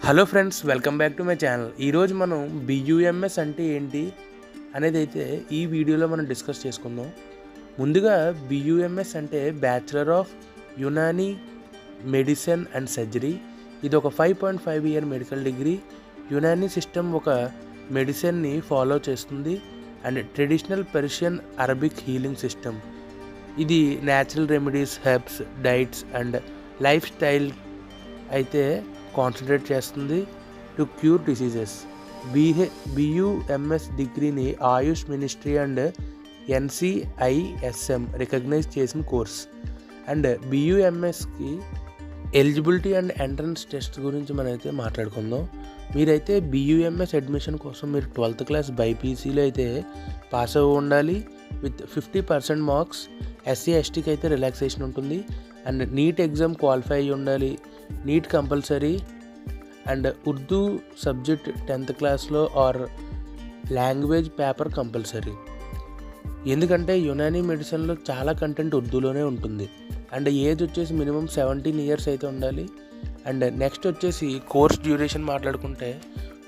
Hello friends, welcome back to my channel. ఈరోజు మనం బియూఎంఎస్ అంటే ఏంటి అనేది అయితే ఈ వీడియోలో మనం డిస్కస్ చేసుకుందాం. ముందుగా బియూఎంఎస్ అంటే bachelor of Unani medicine and surgery. ఇది ఒక 5.5 year medical degree. Unani system ఒక మెడిసిన్ని ఫాలో చేస్తుంది and traditional Persian Arabic healing system. ఇది natural remedies, herbs, diets and lifestyle అయితే కాన్సన్ట్రేట్ చేస్తుంది టు క్యూర్ డిసీజెస్. బియూఎంఎస్ డిగ్రీని Ayush ministry and NCISM recognize చేసిన కోర్స్. అండ్ బియూఎంఎస్కి ఎలిజిబిలిటీ అండ్ ఎంట్రన్స్ టెస్ట్ గురించి మనమైతే మాట్లాడుకుందాం. మీరైతే బియూఎంఎస్ అడ్మిషన్ కోసం మీరు 12th క్లాస్ బైపీసీలో అయితే పాస్ అవ్వి ఉండాలి విత్ 50% మార్క్స్. SC STకి అయితే రిలాక్సేషన్ ఉంటుంది. అండ్ నీట్ ఎగ్జామ్ క్వాలిఫై అయ్యి ఉండాలి. NEET compulsory. And Urdu subject 10th క్లాస్లో ఆర్ లాంగ్వేజ్ పేపర్ కంపల్సరీ. ఎందుకంటే యునానీ మెడిసిన్లో చాలా కంటెంట్ ఉర్దూలోనే ఉంటుంది. అండ్ ఏజ్ వచ్చేసి మినిమం 17 ఇయర్స్ అయితే ఉండాలి. అండ్ నెక్స్ట్ వచ్చేసి కోర్స్ డ్యూరేషన్ మాట్లాడుకుంటే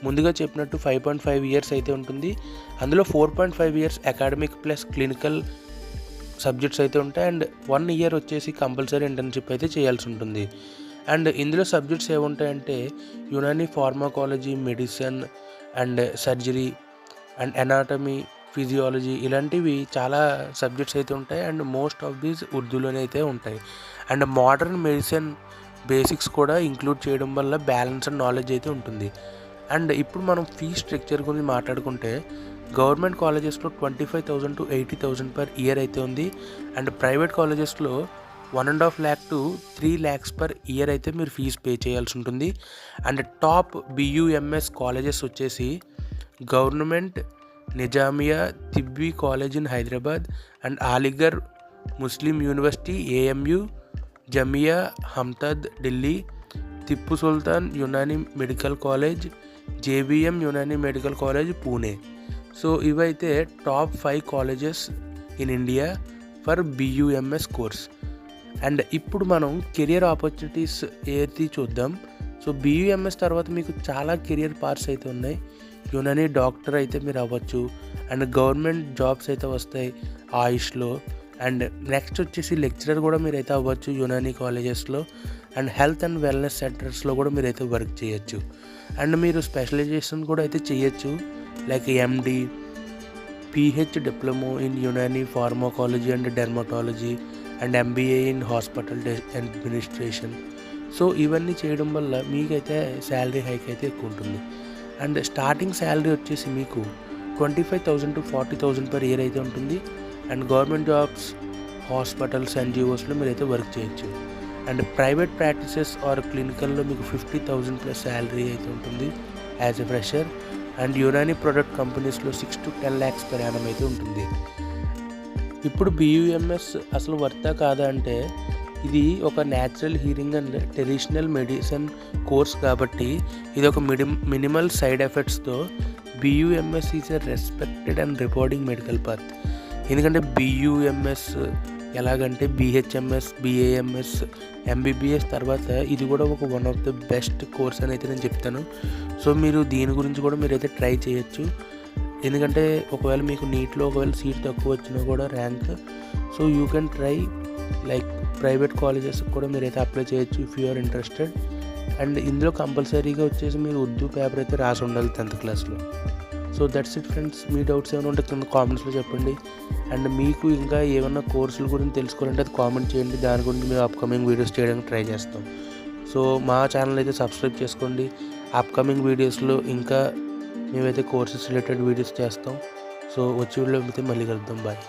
ముందుగా చెప్పినట్టు 5.5 ఇయర్స్ అయితే ఉంటుంది. అందులో 4.5 years academic plus clinical subjects అయితే ఉంటాయి. అండ్ 1 ఇయర్ వచ్చేసి కంపల్సరీ ఇంటర్న్షిప్ అయితే చేయాల్సి ఉంటుంది. అండ్ ఇందులో సబ్జెక్ట్స్ ఏముంటాయంటే Unani pharmacology, medicine and surgery and anatomy, physiology, ఇలాంటివి చాలా సబ్జెక్ట్స్ అయితే ఉంటాయి. అండ్ మోస్ట్ ఆఫ్ దీస్ ఉర్దూలోనే అయితే ఉంటాయి. అండ్ మోడర్న్ మెడిసిన్ బేసిక్స్ కూడా ఇంక్లూడ్ చేయడం వల్ల బ్యాలెన్స్డ్ నాలెడ్జ్ అయితే ఉంటుంది. అండ్ ఇప్పుడు మనం ఫీ స్ట్రక్చర్ గురించి మాట్లాడుకుంటే గవర్నమెంట్ కాలేజెస్లో 25,000 to 80,000 per ఇయర్ అయితే ఉంది. అండ్ ప్రైవేట్ కాలేజెస్లో 1.5 lakh to 3 lakhs per year అయితే మీరు ఫీజు పే చేయాల్సి ఉంటుంది. అండ్ టాప్ బియూఎంఎస్ కాలేజెస్ వచ్చేసి government Nizamia Tibbi college in Hyderabad and Aligarh Muslim university AMU, Jamia Hamdard Delhi, Tipu Sultan Unani medical college, JBM Unani medical college Pune. So ఇవైతే top 5 colleges in India for BUMS course. And ఇప్పుడు మనం career opportunities ఏది చూద్దాం. సో బియూఎంఎస్ తర్వాత మీకు చాలా కెరియర్ పార్ట్స్ అయితే ఉన్నాయి. యునానీ డాక్టర్ అయితే మీరు అవ్వచ్చు. అండ్ గవర్నమెంట్ జాబ్స్ అయితే వస్తాయి ఆయుష్లో. అండ్ నెక్స్ట్ వచ్చేసి లెక్చరర్ కూడా మీరైతే అవ్వచ్చు యునానీ కాలేజెస్లో. అండ్ హెల్త్ అండ్ వెల్నెస్ సెంటర్స్లో కూడా మీరైతే వర్క్ చేయొచ్చు. అండ్ మీరు స్పెషలైజేషన్ కూడా అయితే చేయొచ్చు, like MD, PH diploma in Unani pharmacology and dermatology and MBA in hospital administration. So ఇవన్నీ చేయడం వల్ల మీకైతే శాలరీ హైక్ అయితే ఎక్కువ ఉంటుంది. అండ్ స్టార్టింగ్ శాలరీ వచ్చేసి మీకు 25,000 to 40,000 per ఇయర్ అయితే ఉంటుంది. అండ్ గవర్నమెంట్ జాబ్స్, హాస్పిటల్స్, NGOస్లో మీరైతే వర్క్ చేయొచ్చు. అండ్ ప్రైవేట్ ప్రాక్టీసెస్ ఆర్ క్లినికల్లో మీకు 50,000 ప్లస్ శాలరీ అయితే ఉంటుంది as a fresher. And Unani product కంపెనీస్లో 6 to 10 lakhs per annum అయితే ఉంటుంది. ఇప్పుడు బియూఎంఎస్ అసలు వర్తా కాదా అంటే ఇది ఒక natural healing and traditional medicine course కాబట్టి ఇది ఒక మినిమల్ సైడ్ ఎఫెక్ట్స్తో BUMS is a respected and reporting medical path. ఎందుకంటే బియూఎంఎస్ ఎలాగంటే BHMS, BAMS, MBBS తర్వాత ఇది కూడా ఒక one of the best course అని అయితే నేను చెప్తాను. సో మీరు దీని గురించి కూడా మీరైతే ట్రై చేయొచ్చు. ఎందుకంటే ఒకవేళ మీకు నీట్లో ఒకవేళ సీట్ తక్కువ వచ్చినా కూడా rank, so you can try like private కాలేజెస్కి కూడా మీరైతే అప్లై చేయొచ్చు if you are interested. And ఇందులో కంపల్సరీగా వచ్చేసి మీరు ఉర్దూ పేపర్ అయితే రాసి ఉండాలి 10th క్లాస్లో. So that's it friends. Me doubts ఏమైనా ఉంటే కింద కామెంట్స్లో చెప్పండి. అండ్ మీకు ఇంకా ఏమైనా కోర్సుల గురించి తెలుసుకోవాలంటే అది కామెంట్ చేయండి. దాని గురించి మేము అప్కమింగ్ వీడియోస్ చేయడానికి ట్రై చేస్తాం. సో మా ఛానల్ అయితే సబ్స్క్రైబ్ చేసుకోండి. అప్కమింగ్ వీడియోస్లో ఇంకా మేమైతే కోర్సెస్ రిలేటెడ్ వీడియోస్ చేస్తాం. సో వచ్చే వీడియోలో అయితే మళ్ళీ కలుద్దాం. బాయ్.